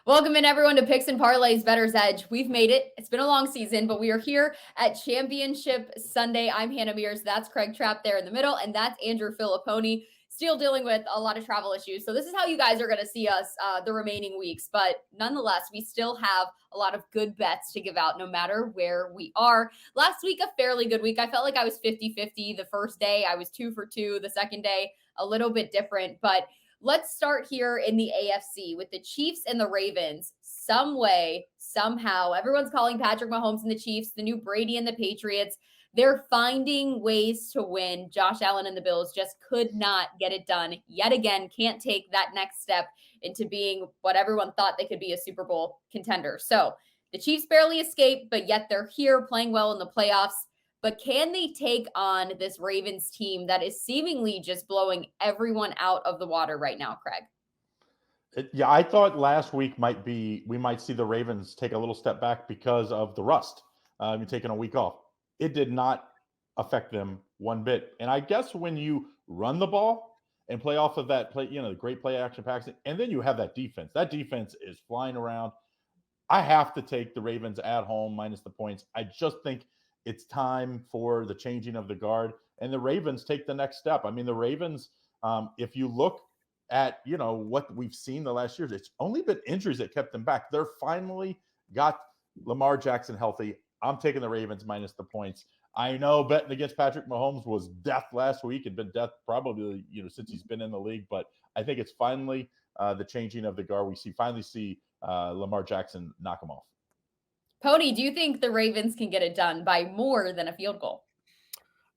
Welcome in everyone to Picks and Parlays Bettors Edge. We've made it. It's been a long season, but we are here at Championship Sunday. I'm Hannah Mears. That's Craig Trapp there in the middle, and that's Andrew Fillipponi, still dealing with a lot of travel issues. So this is how you guys are going to see us the remaining weeks. But nonetheless, we still have a lot of good bets to give out no matter where we are. Last week, a fairly good week. I felt like I was 50-50. The first day, I was 2 for 2. The second day, a little bit different. But let's start here in the AFC with the Chiefs and the Ravens. Some way, somehow, everyone's calling Patrick Mahomes and the Chiefs the new Brady and the Patriots. They're finding ways to win. Josh Allen and the Bills just could not get it done yet again. Can't take that next step into being what everyone thought they could be, a Super Bowl contender. So the Chiefs barely escaped, but yet they're here playing well in the playoffs. But can they take on this Ravens team that is seemingly just blowing everyone out of the water right now, Craig? Yeah, I thought last week we might see the Ravens take a little step back because of the rust. Taking a week off. It did not affect them one bit. And I guess when you run the ball and play off of that play, the great play action packs, and then you have that defense. That defense is flying around. I have to take the Ravens at home minus the points. I just think it's time for the changing of the guard, and the Ravens take the next step. I mean, the Ravens, if you look at what we've seen the last years, it's only been injuries that kept them back. They're finally got Lamar Jackson healthy. I'm taking the Ravens minus the points. I know betting against Patrick Mahomes was death last week and been death probably since he's been in the league, but I think it's finally the changing of the guard. We finally see Lamar Jackson knock him off. Pony, do you think the Ravens can get it done by more than a field goal?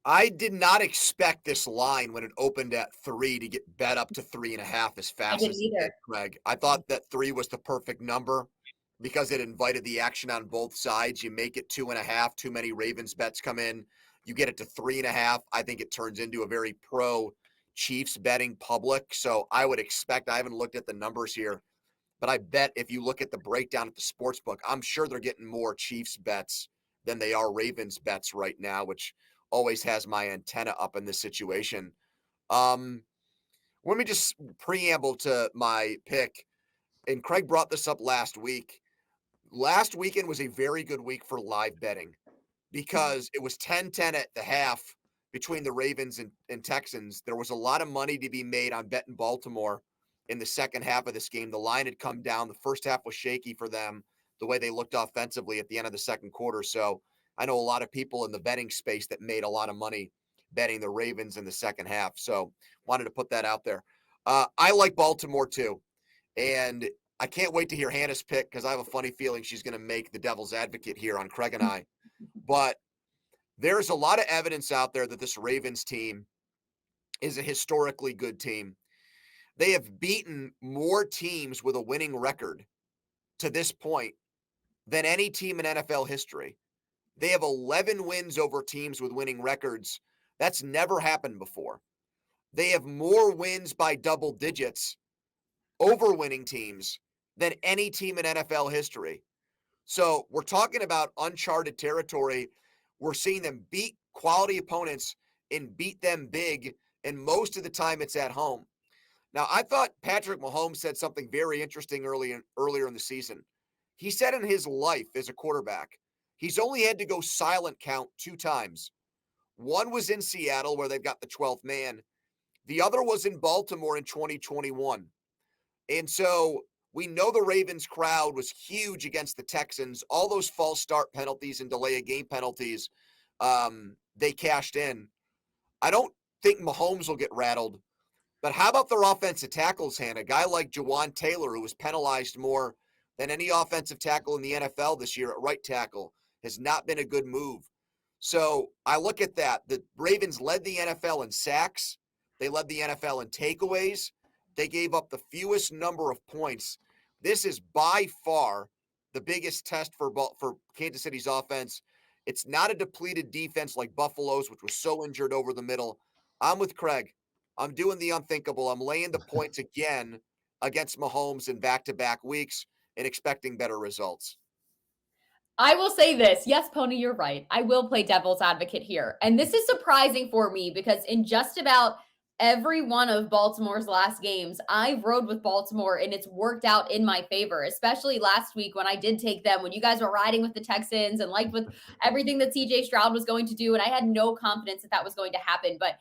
I did not expect this line when it opened at 3 to get bet up to 3.5 as fast as it did, Craig. I thought that 3 was the perfect number because it invited the action on both sides. You make it 2.5, too many Ravens bets come in. You get it to 3.5. I think it turns into a very pro Chiefs betting public. So I would expect, I haven't looked at the numbers here, but I bet if you look at the breakdown at the sports book, I'm sure they're getting more Chiefs bets than they are Ravens bets right now, which always has my antenna up in this situation. Let me just preamble to my pick. And Craig brought this up last week. Last weekend was a very good week for live betting because it was 10-10 at the half between the Ravens and Texans. There was a lot of money to be made on betting Baltimore in the second half of this game. The line had come down. The first half was shaky for them, the way they looked offensively at the end of the second quarter. So I know a lot of people in the betting space that made a lot of money betting the Ravens in the second half. So wanted to put that out there. I like Baltimore too. And I can't wait to hear Hannah's pick because I have a funny feeling she's going to make the devil's advocate here on Craig and I. But there's a lot of evidence out there that this Ravens team is a historically good team. They have beaten more teams with a winning record to this point than any team in NFL history. They have 11 wins over teams with winning records. That's never happened before. They have more wins by double digits over winning teams than any team in NFL history. So we're talking about uncharted territory. We're seeing them beat quality opponents and beat them big, and most of the time it's at home. Now, I thought Patrick Mahomes said something very interesting earlier in the season. He said in his life as a quarterback, he's only had to go silent count 2 times. One was in Seattle where they've got the 12th man. The other was in Baltimore in 2021. And so we know the Ravens crowd was huge against the Texans. All those false start penalties and delay of game penalties, they cashed in. I don't think Mahomes will get rattled. But how about their offensive tackles, Hannah? A guy like Jawan Taylor, who was penalized more than any offensive tackle in the NFL this year at right tackle, has not been a good move. So I look at that. The Ravens led the NFL in sacks. They led the NFL in takeaways. They gave up the fewest number of points. This is by far the biggest test for Kansas City's offense. It's not a depleted defense like Buffalo's, which was so injured over the middle. I'm with Craig. I'm doing the unthinkable. I'm laying the points again against Mahomes in back-to-back weeks and expecting better results. I will say this. Yes, Pony, you're right. I will play devil's advocate here. And this is surprising for me because in just about every one of Baltimore's last games, I've rode with Baltimore and it's worked out in my favor, especially last week when I did take them, when you guys were riding with the Texans and liked with everything that CJ Stroud was going to do. And I had no confidence that that was going to happen. But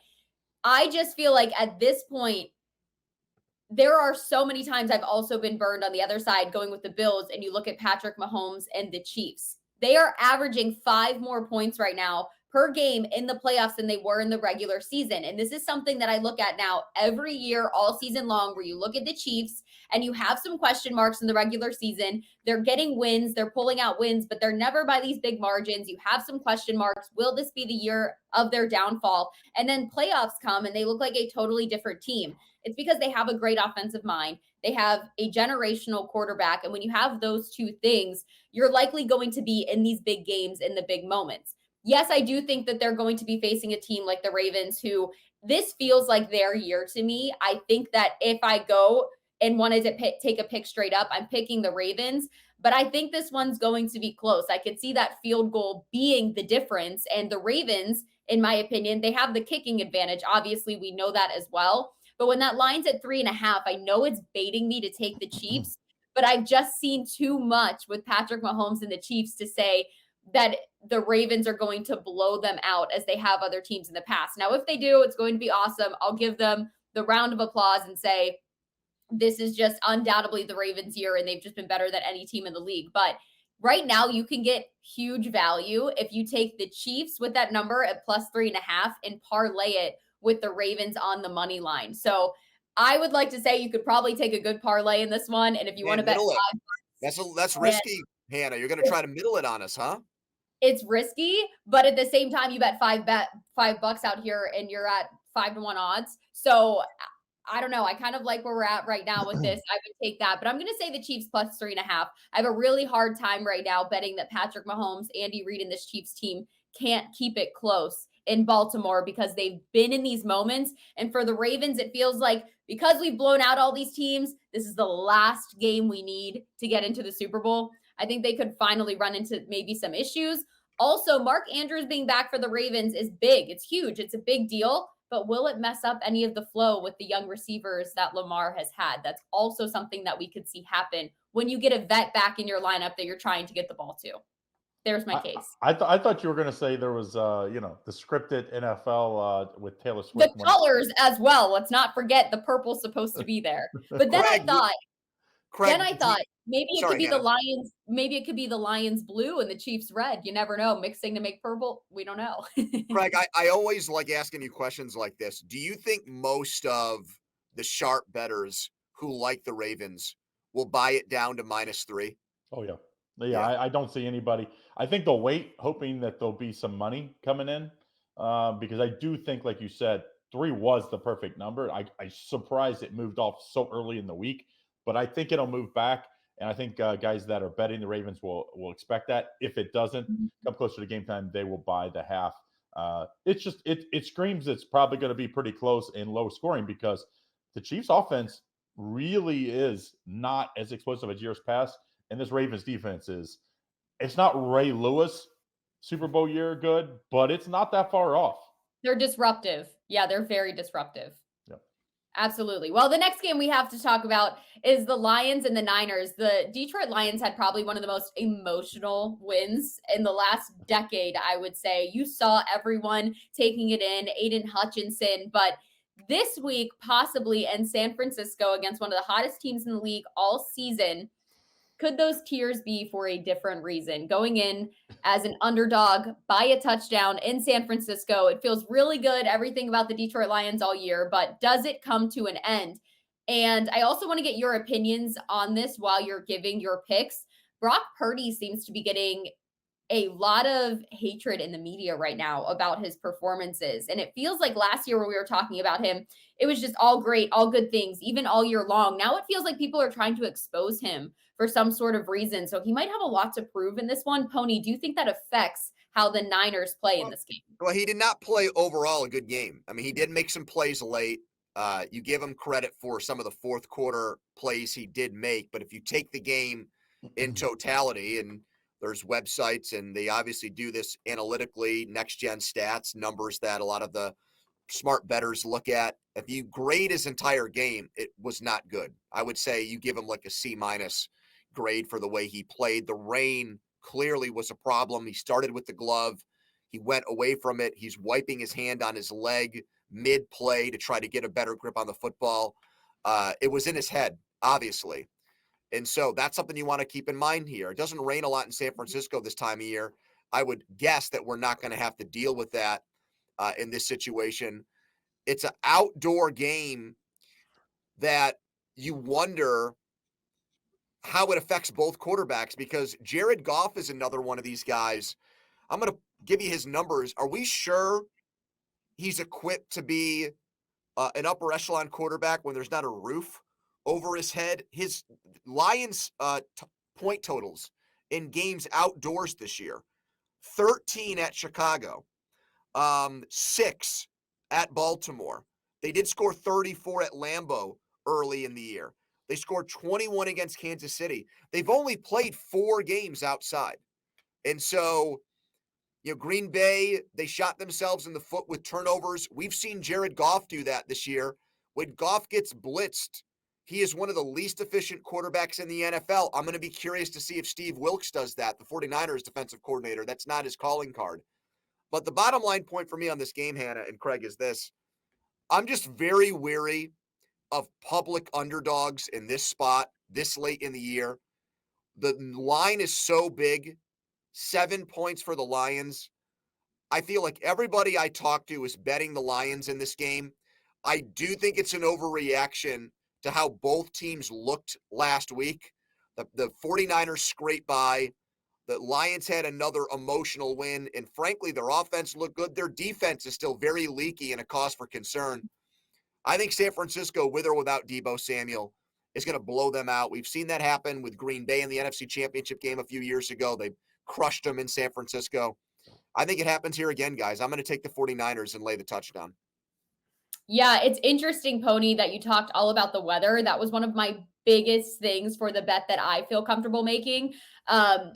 I just feel like at this point, there are so many times I've also been burned on the other side going with the Bills, and you look at Patrick Mahomes and the Chiefs. They are averaging 5 more points right now per game in the playoffs than they were in the regular season. And this is something that I look at now every year, all season long, where you look at the Chiefs and you have some question marks in the regular season. They're getting wins, they're pulling out wins, but they're never by these big margins. You have some question marks. Will this be the year of their downfall? And then playoffs come and they look like a totally different team. It's because they have a great offensive mind. They have a generational quarterback. And when you have those two things, you're likely going to be in these big games in the big moments. Yes, I do think that they're going to be facing a team like the Ravens, who this feels like their year to me. I think that if I go and wanted to take a pick straight up, I'm picking the Ravens. But I think this one's going to be close. I could see that field goal being the difference. And the Ravens, in my opinion, they have the kicking advantage. Obviously, we know that as well. But when that line's at 3.5, I know it's baiting me to take the Chiefs, but I've just seen too much with Patrick Mahomes and the Chiefs to say that the Ravens are going to blow them out as they have other teams in the past. Now, if they do, it's going to be awesome. I'll give them the round of applause and say, this is just undoubtedly the Ravens' year, and they've just been better than any team in the league. But right now, you can get huge value if you take the Chiefs with that number at plus 3.5 and parlay it with the Ravens on the money line. So I would like to say you could probably take a good parlay in this one. And if you want to bet that's risky, Hannah. You're going to try to middle it on us, huh? It's risky, but at the same time, you bet $5 out here and you're at 5-1 odds. So I don't know. I kind of like where we're at right now with this. I would take that, but I'm going to say the Chiefs plus 3.5. I have a really hard time right now betting that Patrick Mahomes, Andy Reid, and this Chiefs team can't keep it close in Baltimore because they've been in these moments. And for the Ravens, it feels like because we've blown out all these teams, this is the last game we need to get into the Super Bowl. I think they could finally run into maybe some issues. Also, Mark Andrews being back for the Ravens is big. It's huge. It's a big deal. But will it mess up any of the flow with the young receivers that Lamar has had? That's also something that we could see happen when you get a vet back in your lineup that you're trying to get the ball to. There's my case. I thought you were going to say there was, the scripted NFL with Taylor Swift. The colors as well. Let's not forget the purple's supposed to be there. But then I thought maybe it could be the Lions. Maybe it could be the Lions blue and the Chiefs red. You never know. Mixing to make purple. We don't know. Craig, I always like asking you questions like this. Do you think most of the sharp bettors who like the Ravens will buy it down to -3? Oh, yeah. Yeah. I don't see anybody. I think they'll wait, hoping that there'll be some money coming in, because I do think, like you said, 3 was the perfect number. I'm surprised it moved off so early in the week, but I think it'll move back. And I think guys that are betting the Ravens will expect that. If it doesn't come closer to game time, they will buy the half. It's just it screams it's probably going to be pretty close and low scoring because the Chiefs' offense really is not as explosive as years past, and this Ravens defense is. It's not Ray Lewis Super Bowl year good, but it's not that far off. They're disruptive. Yeah, they're very disruptive. Yep. Absolutely. Well, the next game we have to talk about is the Lions and the Niners. The Detroit Lions had probably one of the most emotional wins in the last decade, I would say. You saw everyone taking it in, Aiden Hutchinson, but this week possibly in San Francisco against one of the hottest teams in the league all season. Could those tears be for a different reason? Going in as an underdog by a touchdown in San Francisco, it feels really good, everything about the Detroit Lions all year, but does it come to an end? And I also want to get your opinions on this while you're giving your picks. Brock Purdy seems to be getting a lot of hatred in the media right now about his performances. And it feels like last year when we were talking about him, it was just all great, all good things, even all year long. Now it feels like people are trying to expose him for some sort of reason. So he might have a lot to prove in this one. Pony, do you think that affects how the Niners play in this game? Well, he did not play overall a good game. I mean, he did make some plays late. You give him credit for some of the fourth quarter plays he did make. But if you take the game in totality, and there's websites and they obviously do this analytically, next gen stats, numbers that a lot of the smart bettors look at, if you grade his entire game, it was not good. I would say you give him like a C- grade for the way he played. The rain clearly was a problem. He started with the glove. He went away from it. He's wiping his hand on his leg mid-play to try to get a better grip on the football. It was in his head, obviously. And so that's something you want to keep in mind here. It doesn't rain a lot in San Francisco this time of year. I would guess that we're not going to have to deal with that in this situation. It's an outdoor game that you wonder how it affects both quarterbacks, because Jared Goff is another one of these guys. I'm going to give you his numbers. Are we sure he's equipped to be an upper echelon quarterback when there's not a roof over his head? His Lions point totals in games outdoors this year: 13 at Chicago, 6 at Baltimore. They did score 34 at Lambeau early in the year. They scored 21 against Kansas City. They've only played 4 games outside. And so, Green Bay, they shot themselves in the foot with turnovers. We've seen Jared Goff do that this year. When Goff gets blitzed, he is one of the least efficient quarterbacks in the NFL. I'm going to be curious to see if Steve Wilks does that, the 49ers defensive coordinator. That's not his calling card. But the bottom line point for me on this game, Hannah and Craig, is this. I'm just very weary of public underdogs in this spot this late in the year. The line is so big, 7 points for the Lions. I feel like everybody I talk to is betting the Lions in this game. I do think it's an overreaction to how both teams looked last week. The 49ers scraped by. The Lions had another emotional win, and frankly, their offense looked good. Their defense is still very leaky and a cause for concern. I think San Francisco, with or without Deebo Samuel, is going to blow them out. We've seen that happen with Green Bay in the NFC Championship game a few years ago. They crushed them in San Francisco. I think it happens here again, guys. I'm going to take the 49ers and lay the touchdown. Yeah, it's interesting, Pony, that you talked all about the weather. That was one of my biggest things for the bet that I feel comfortable making,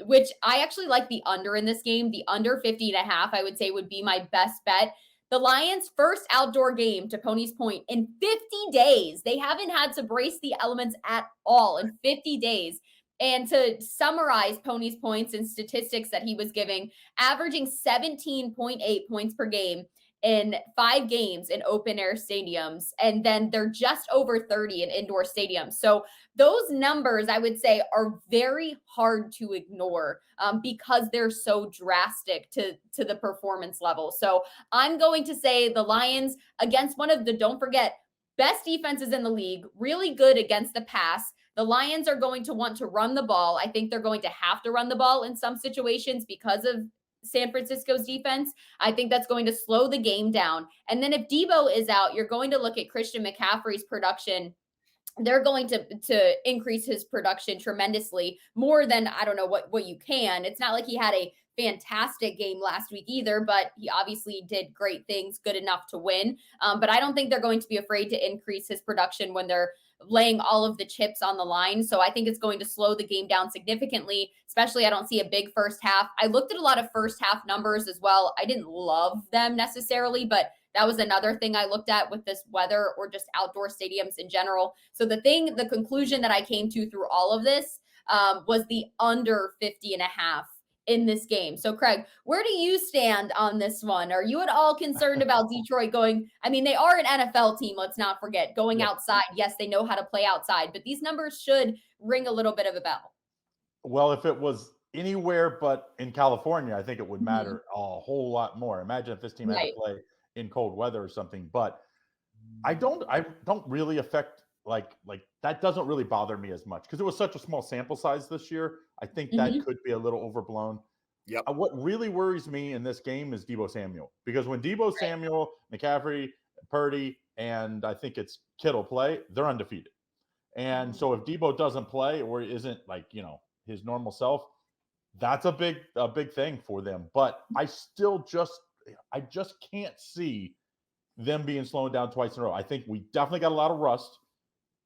which I actually like the under in this game. The under 50.5, I would say, would be my best bet. The Lions' first outdoor game, to Pony's point, in 50 days. They haven't had to brace the elements at all in 50 days. And to summarize Pony's points and statistics that he was giving, averaging 17.8 points per game in 5 games in open air stadiums, and then they're just over 30 in indoor stadiums. So those numbers, I would say, are very hard to ignore because they're so drastic to the performance level. So I'm going to say the Lions against one of the, don't forget, best defenses in the league, really good against the pass. The Lions are going to want to run the ball. I think they're going to have to run the ball in some situations because of San Francisco's defense. I think that's going to slow the game down. And then if Deebo is out, you're going to look at Christian McCaffrey's production. They're going to increase his production tremendously, more than, I don't know what you can. It's not like he had a fantastic game last week either, but he obviously did great things, good enough to win. But I don't think they're going to be afraid to increase his production when they're laying all of the chips on the line. So I think it's going to slow the game down significantly, especially I don't see a big first half. I looked at a lot of first half numbers as well. I didn't love them necessarily, but that was another thing I looked at with this weather or just outdoor stadiums in general. So the conclusion that I came to through all of this was the under 50.5 in this game. So Craig, where do you stand on this one? Are you at all concerned about Detroit going? I mean, they are an NFL team, let's not forget, going outside. Yes, they know how to play outside, but these numbers should ring a little bit of a bell. Well, if it was anywhere but in California, I think it would matter a whole lot more. Imagine if this team had to play in cold weather or something. But I don't really affect like that doesn't really bother me as much because it was such a small sample size this year. I think that could be a little overblown. Yep. What really worries me in this game is Deebo Samuel, because when Deebo Samuel, McCaffrey, Purdy, and I think it's Kittle play, they're undefeated. And so if Deebo doesn't play or isn't his normal self, that's a big thing for them. But I just can't see them being slowed down twice in a row. I think we definitely got a lot of rust,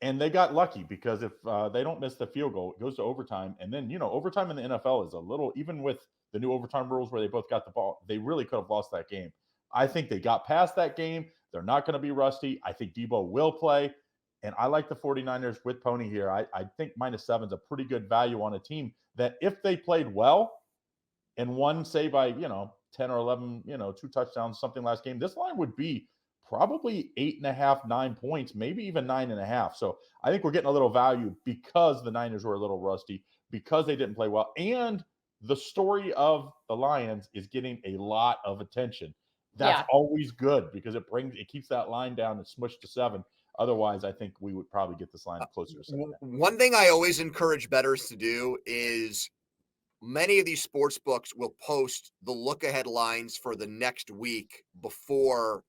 and they got lucky because if they don't miss the field goal, it goes to overtime. And then, overtime in the NFL is a little, even with the new overtime rules where they both got the ball, they really could have lost that game. I think they got past that game. They're not going to be rusty. I think Debo will play. And I like the 49ers with Pony here. I think -7 is a pretty good value on a team that if they played well and won, say by, 10 or 11, 2 touchdowns, something last game, this line would be probably 8.5, 9 points, maybe even 9.5. So I think we're getting a little value because the Niners were a little rusty, because they didn't play well. And the story of the Lions is getting a lot of attention. That's always good because it keeps that line down and smushed to 7. Otherwise, I think we would probably get this line closer to 7. One thing I always encourage bettors to do is many of these sports books will post the look-ahead lines for the next week before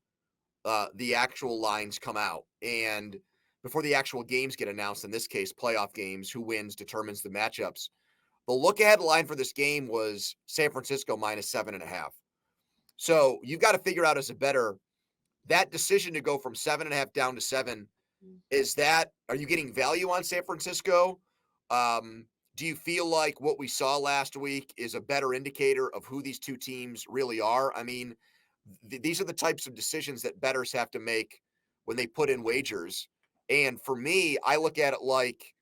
the actual lines come out and before the actual games get announced. In this case, playoff games, who wins determines the matchups. The look-ahead line for this game was San Francisco -7.5. So you've got to figure out as a bettor, that decision to go from 7.5 down to 7, are you getting value on San Francisco? Do you feel like what we saw last week is a better indicator of who these two teams really are? I mean, these are the types of decisions that bettors have to make when they put in wagers. And for me, I look at it like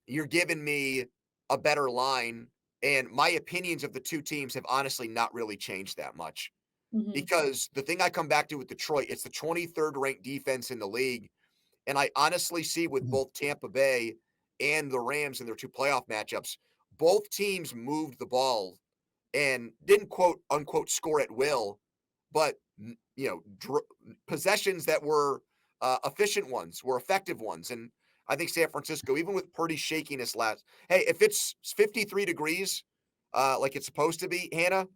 you're giving me a better line, and my opinions of the two teams have honestly not really changed that much. Mm-hmm. Because the thing I come back to with Detroit, it's the 23rd ranked defense in the league. And I honestly see with both Tampa Bay and the Rams in their 2 playoff matchups, both teams moved the ball and didn't quote unquote score at will, but possessions that were efficient ones, were effective ones. And I think San Francisco, even with Purdy's shakiness if it's 53 degrees like it's supposed to be, Hannah,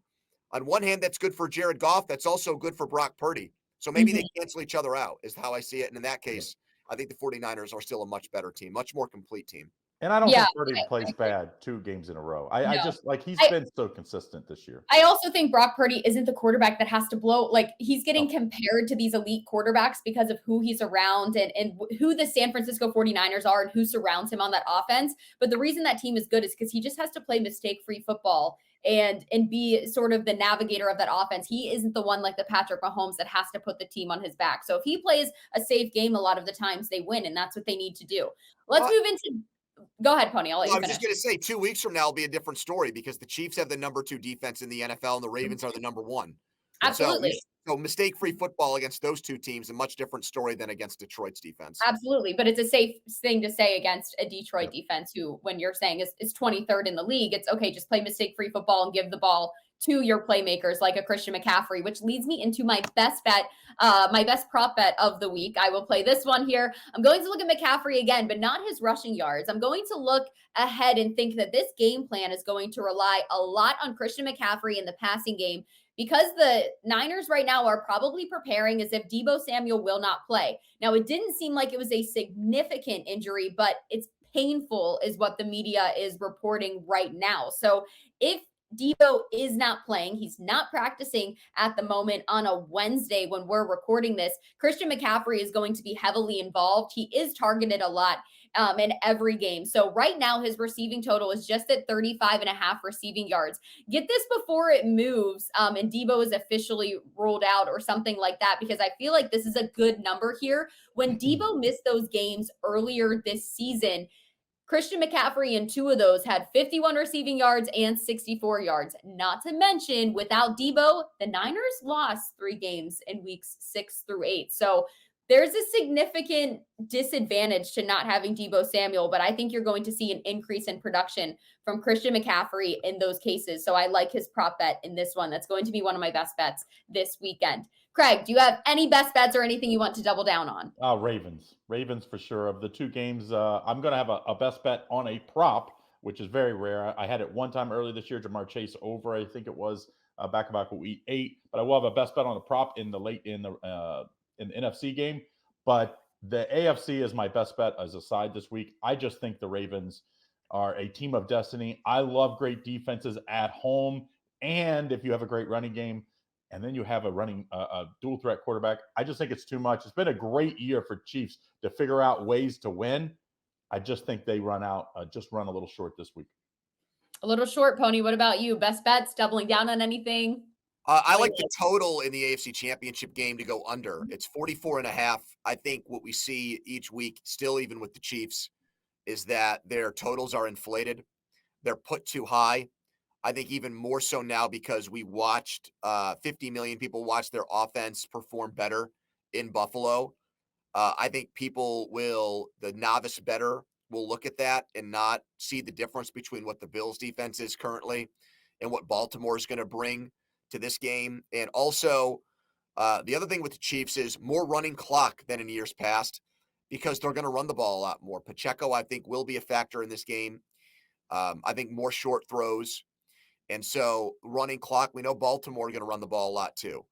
on one hand, that's good for Jared Goff. That's also good for Brock Purdy. So maybe they cancel each other out is how I see it. And in that case, I think the 49ers are still a much better team, much more complete team. And I don't think Purdy plays bad 2 games in a row. I just he's been so consistent this year. I also think Brock Purdy isn't the quarterback that has to blow. Like, he's getting compared to these elite quarterbacks because of who he's around and who the San Francisco 49ers are and who surrounds him on that offense. But the reason that team is good is because he just has to play mistake-free football and be sort of the navigator of that offense. He isn't the one like the Patrick Mahomes that has to put the team on his back. So if he plays a safe game, a lot of the times they win, and that's what they need to do. Let's move into – go ahead, Pony. I'll let you finish. I was just going to say 2 weeks from now will be a different story because the Chiefs have the number 2 defense in the NFL and the Ravens are the number 1. Absolutely. So mistake-free football against those 2 teams, a much different story than against Detroit's defense. Absolutely. But it's a safe thing to say against a Detroit defense who, when you're saying is 23rd in the league, it's okay, just play mistake-free football and give the ball to your playmakers like a Christian McCaffrey, which leads me into my best bet, my best prop bet of the week. I will play this one here. I'm going to look at McCaffrey again, but not his rushing yards. I'm going to look ahead and think that this game plan is going to rely a lot on Christian McCaffrey in the passing game, because the Niners right now are probably preparing as if Deebo Samuel will not play. Now, it didn't seem like it was a significant injury, but it's painful is what the media is reporting right now. So if Deebo is not playing, he's not practicing at the moment on a Wednesday when we're recording this, Christian McCaffrey is going to be heavily involved. He is targeted a lot in every game. So right now his receiving total is just at 35.5 receiving yards. Get this before it moves and Deebo is officially ruled out or something like that, because I feel like this is a good number here. When Deebo missed those games earlier this season, Christian McCaffrey in 2 of those had 51 receiving yards and 64 yards. Not to mention, without Deebo, the Niners lost 3 games in weeks 6 through 8. So there's a significant disadvantage to not having Deebo Samuel, but I think you're going to see an increase in production from Christian McCaffrey in those cases. So I like his prop bet in this one. That's going to be one of my best bets this weekend. Craig, do you have any best bets or anything you want to double down on? Ravens for sure. Of the 2 games, I'm going to have a best bet on a prop, which is very rare. I had it one time early this year, Jamar Chase over, I think it was back week 8. But I will have a best bet on a prop in the NFC game. But the AFC is my best bet as a side this week. I just think the Ravens are a team of destiny. I love great defenses at home, and if you have a great running game, and then you have a dual threat quarterback, I just think it's too much. It's been a great year for Chiefs to figure out ways to win. I just think they run a little short this week. A little short, Pony. What about you? Best bets, doubling down on anything? I like the total in the AFC Championship game to go under. It's 44.5. I think what we see each week, still even with the Chiefs, is that their totals are inflated. They're put too high. I think even more so now because we watched 50 million people watch their offense perform better in Buffalo. I think the novice bettor will look at that and not see the difference between what the Bills defense is currently and what Baltimore is going to bring to this game. And also, the other thing with the Chiefs is more running clock than in years past because they're going to run the ball a lot more. Pacheco, I think, will be a factor in this game. I think more short throws. And so running clock, we know Baltimore are going to run the ball a lot too.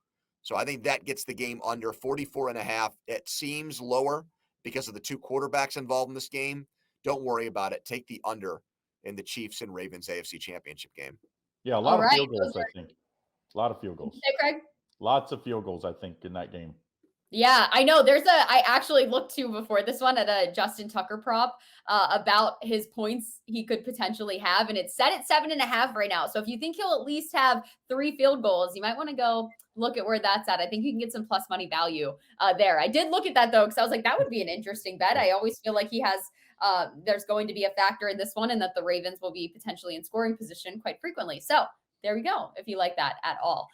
So I think that gets the game under 44.5. It seems lower because of the two quarterbacks involved in this game. Don't worry about it. Take the under in the Chiefs and Ravens AFC Championship game. Yeah, a lot of field goals, I think. A lot of field goals. Hey, Craig? Lots of field goals, I think, in that game. Yeah, I know. I actually looked to before this one at a Justin Tucker prop about his points he could potentially have. And it's set at 7.5 right now. So if you think he'll at least have 3 field goals, you might want to go look at where that's at. I think you can get some plus money value there. I did look at that though, because I was like, that would be an interesting bet. I always feel like he has, there's going to be a factor in this one and that the Ravens will be potentially in scoring position quite frequently. So there we go, if you like that at all.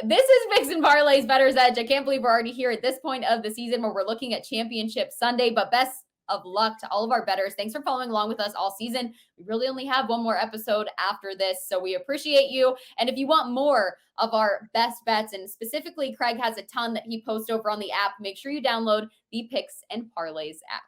This is Picks and Parlays Bettors Edge. I can't believe we're already here at this point of the season where we're looking at Championship Sunday, but best of luck to all of our bettors. Thanks for following along with us all season. We really only have one more episode after this, so we appreciate you. And if you want more of our best bets, and specifically Craig has a ton that he posts over on the app, make sure you download the Picks and Parlays app.